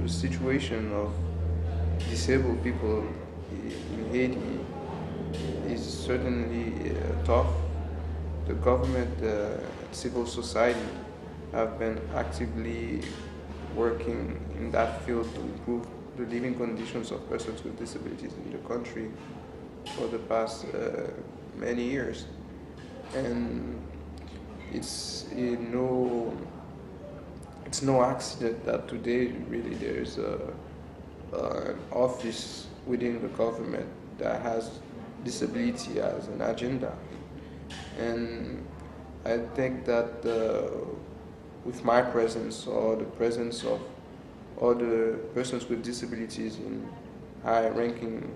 the situation of disabled people in Haiti is certainly tough. The government, civil society have been actively working in that field to improve the living conditions of persons with disabilities in the country for the past many years. And it's it's no accident that today really there's an office within the government that has disability as an agenda. And I think that with my presence or the presence of other persons with disabilities in high-ranking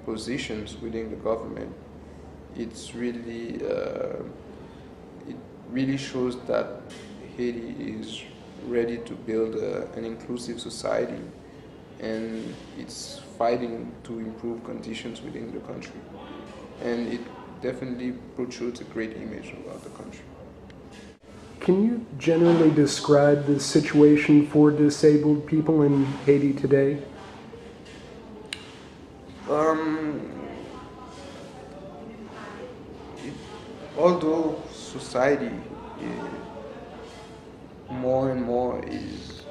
positions within the government, it's really it really shows that Haiti is ready to build an inclusive society, and it's fighting to improve conditions within the country. And it definitely protrudes a great image about the country. Can you generally describe the situation for disabled people in Haiti today? Um, it, Although society more and more is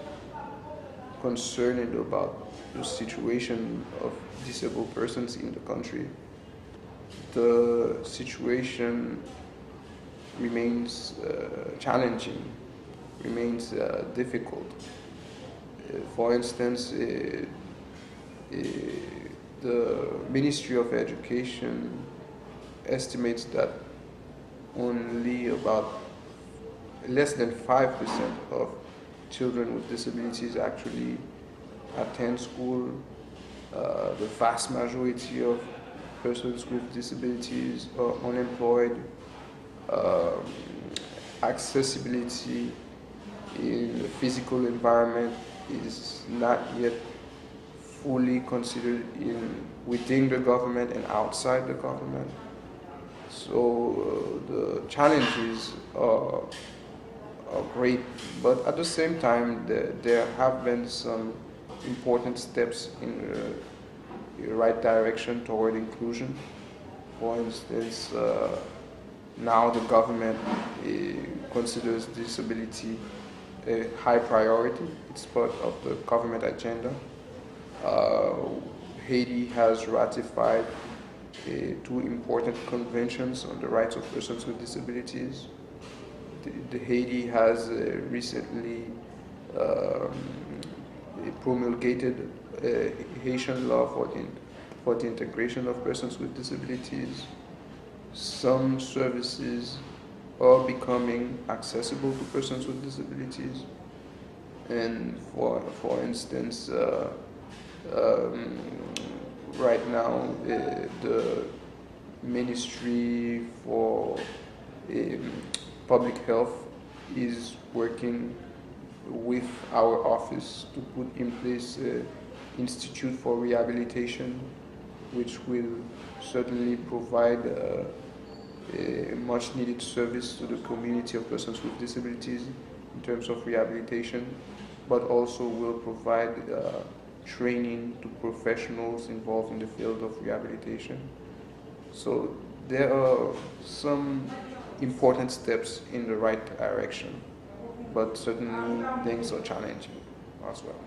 concerned about the situation of disabled persons in the country, the situation remains challenging, remains difficult. For instance, the Ministry of Education estimates that only about less than 5% of children with disabilities actually attend school. The vast majority of persons with disabilities are unemployed. Um, Accessibility in the physical environment is not yet fully considered within the government and outside the government. So the challenges are great, but at the same time, there have been some important steps in the right direction toward inclusion. For instance, now the government considers disability a high priority. It's part of the government agenda. Uh, Haiti has ratified two important conventions on the rights of persons with disabilities. The Haiti has recently um, promulgated Haitian law for the integration of persons with disabilities. Some services are becoming accessible to persons with disabilities, and for instance, um, right now the Ministry for um, Public Health is working with our office to put in place an institute for rehabilitation, which will certainly provide a much needed service to the community of persons with disabilities in terms of rehabilitation, but also will provide training to professionals involved in the field of rehabilitation. So there are some important steps in the right direction, but certainly things are challenging as well.